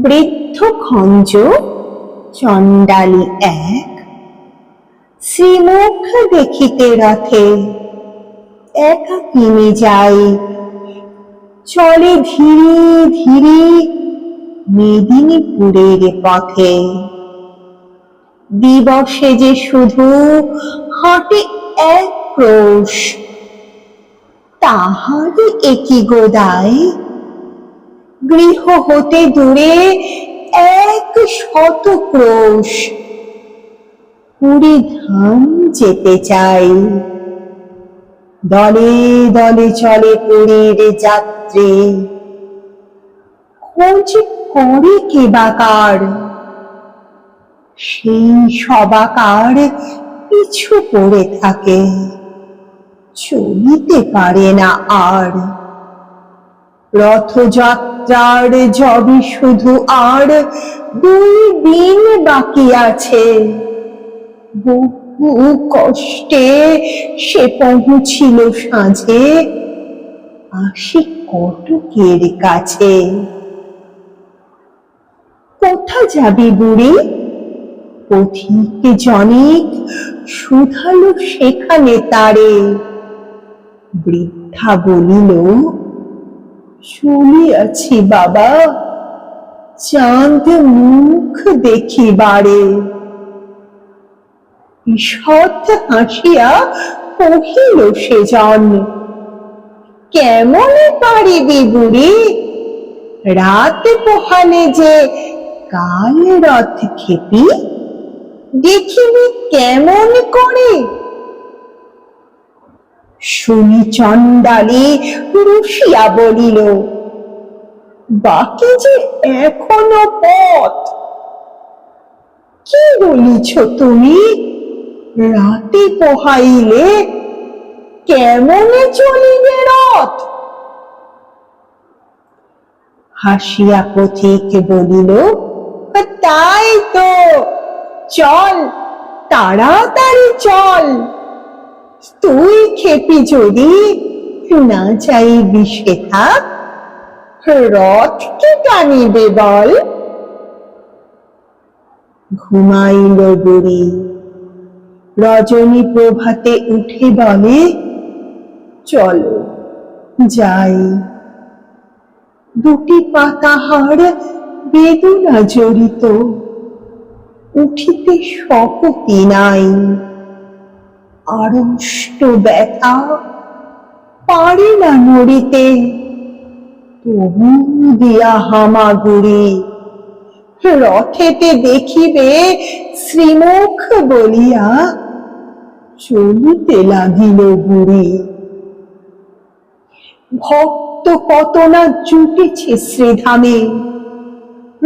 বৃদ্ধ খঞ্জ চণ্ডালী এক শ্রীমুখ দেখিতে রথে একাকিনী যায়, চলে ধীরে ধীরে মেদিনীপুরের পথে। দিবসে যে শুধু হাঁটে এক ক্রোশ, তাহার একই গোদায় গৃহ হতে দূরে 100 ক্রোশ। পুরী ধাম যেতে চাই, দলে দলে চলে পুরীর যাত্রী। খোঁজ করে কে বাকার, সেই সবাকার পিছু পড়ে থাকে, চলিতে পারে না আর। রথযাত্রার যবে শুধু আর 2 দিন বাকি আছে, বহু কষ্টে সে পৌঁছিল সাঁঝে আসি কটকের কাছে। কোথা যাবি বুড়ি? পথিক জনিক শুধালো সেখানে তারে। বৃদ্ধা বলিল, চলিয়াছি বাবা, চাঁদ মুখ দেখিবারে। ঈষৎ হাসিয়া কহিল সেজন, কেমন পারিবি বুড়ি? রাত পোহালে যে কাল রথ খেপি, দেখিবি কেমন করে। শুনি চণ্ডালী রুষিয়া বলিল, বাকি যে এখনো পথ। কি বলিছ তুমি? রাতে পোহাইলে কেমনে চলিবে রথ? হাসিয়া পথিক বলিল, তাই তো, চল তাড়াতাড়ি চল। তুই খেপি যদি না চাইবি সেথা, রথ কে টানিবে বল? ঘুমাইল বুড়ি। রজনী প্রভাতে উঠে বলে, চলো যাই। 2টি পা তাহার বেদনা জড়িত, উঠিতে শক্তি নাই। আড়ষ্ট ব্যথা, পারে না নড়িতে, তবু দিয়া হামাগুড়ি। রথেতে দেখিবে শ্রীমুখ বলিয়া চলিতে লাগিল বুড়ি। ভক্ত কত না জুটেছে শ্রীধামে,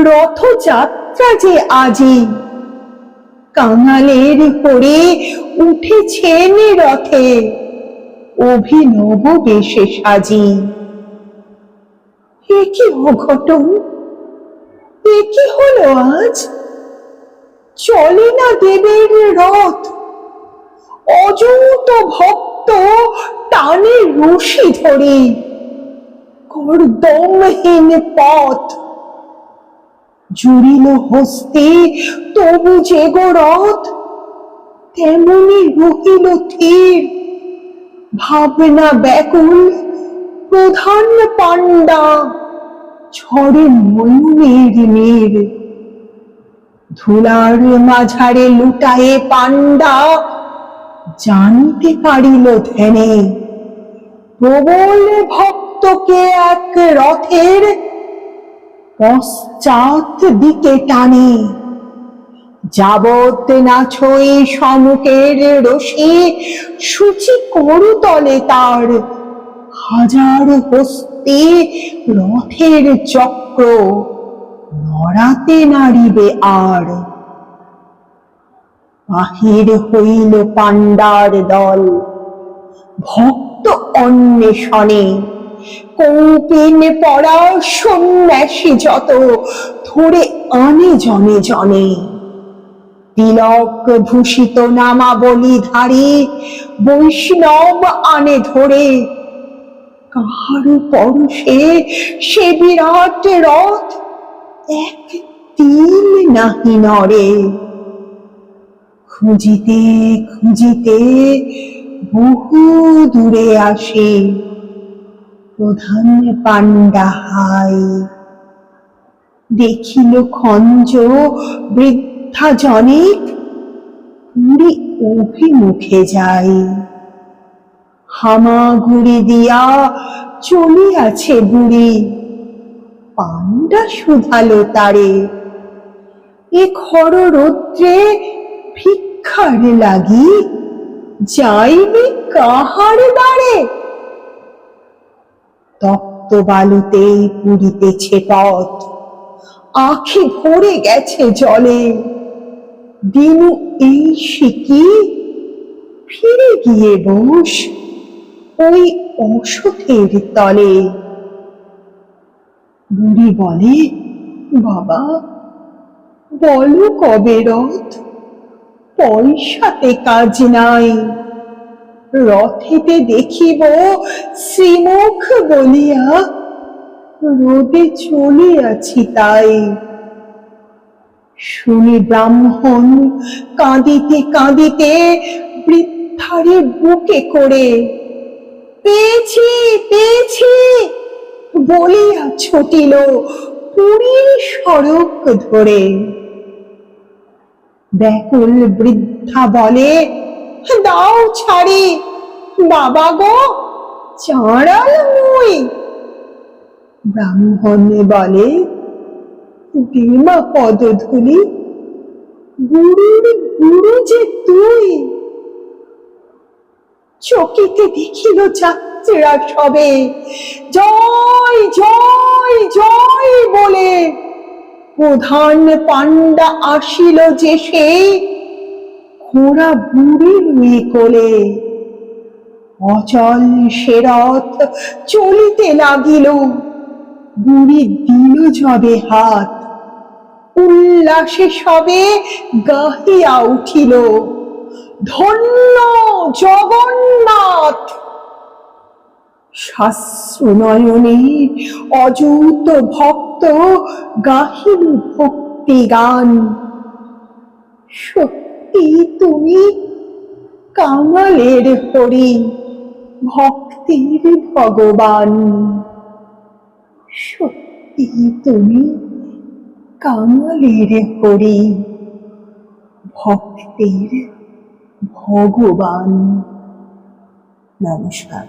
রথযাত্রা যে আজি। কাঙালের পরে উঠেছেন রথে, অভিনব বেশে সাজি। এ কি অঘটন, এ কি হলো আজ? চলে না দেবের রথ, অযৌত ভক্ত টানে রশি ধরে। কর্দমহীন পথ, জুড়িল হস্তে তবু যে গো রথ, তেমনি রহিল থির। ভাবনা ব্যাকুল প্রধান পাণ্ডা, ঝড়ে নয়নের নীর। ধুলার মাঝারে লুটায়ে পাণ্ডা, জানিতে পারিল ধ্যানে। প্রবল ভক্তকে এক রথের পশ্চাৎ দিকে টানে। যাবৎ না ছই সম্মুখের রশি, সূচি করতলে তার। হাজার হস্তে রথের চক্র, নড়াতে নাড়িবে আর। বাহির হইল পাণ্ডার দল, ভক্ত অন্বেষণে। কৌপিন পরা সন্ন্যাসী যত, ধরে আনে জনে জনে। তিলক ভূষিত নামাবলীধারী বৈষ্ণব আনে ধরে। কাহার পরশে সে বিরাট রথ, এক তিল নাহি নড়ে। খুঁজিতে খুঁজিতে বহু দূরে আসে প্রধান পাণ্ডা হাই। দেখিল খঞ্জ বৃদ্ধা জনেক পুরী অভিমুখে যায়। হামাগুড়ি দিয়া চলিয়াছে বুড়ি, পাণ্ডা শুধালো তারে, এ খর রৌদ্রে ভিক্ষার লাগি যাইবি কাহার দ্বারে? তপ্ত বালুতে পুরিতেছে পথ, আঁখি ভরে গেছে জলে। দিনু এই সিকি ফিরে গিয়ে বস ওই অসথের তলে। বুড়ি বলে, বাবা বলো কবে রথ? পয়সাতে কাজ নাই, রথেতে দেখিব শ্রীমুখ বলিয়া রোদে চলিয়াছি তাই। শুনি ব্রাহ্মণ কাঁদিতে কাঁদিতে বৃদ্ধারে বুকে করে, পেয়েছি পেয়েছি বলিয়া ছুটিল পুরীর সড়ক ধরে। ব্যাকুল বৃদ্ধা বলে, দাও ছাড়ি বাবা গো, চাঁড়াল মুই। ব্রাহ্মণ বলে, দিমা পদধূলি, গুরুর গুরু যে তুই। চকিতে দেখিল যাত্রীরা সবে জয় জয় জয় বলে। প্রধান পাণ্ডা আসিল যে সেই ঘোড়া বুড়ির কোলে। অচল সে রথ চলিতে লাগিল, বুড়ি দিল যবে হাত। উল্লাসে সবে গাহিয়া উঠিল, ধন্য জগন্নাথ। শাস্ত্রনয়নে অযুত ভক্ত গাহিল ভক্তি গান। সত্যি তুমি কাঙালের হরি, ভক্তির ভগবান। সত্যি তুমি কাঙালের হরি, ভক্তির ভগবান। নমস্কার।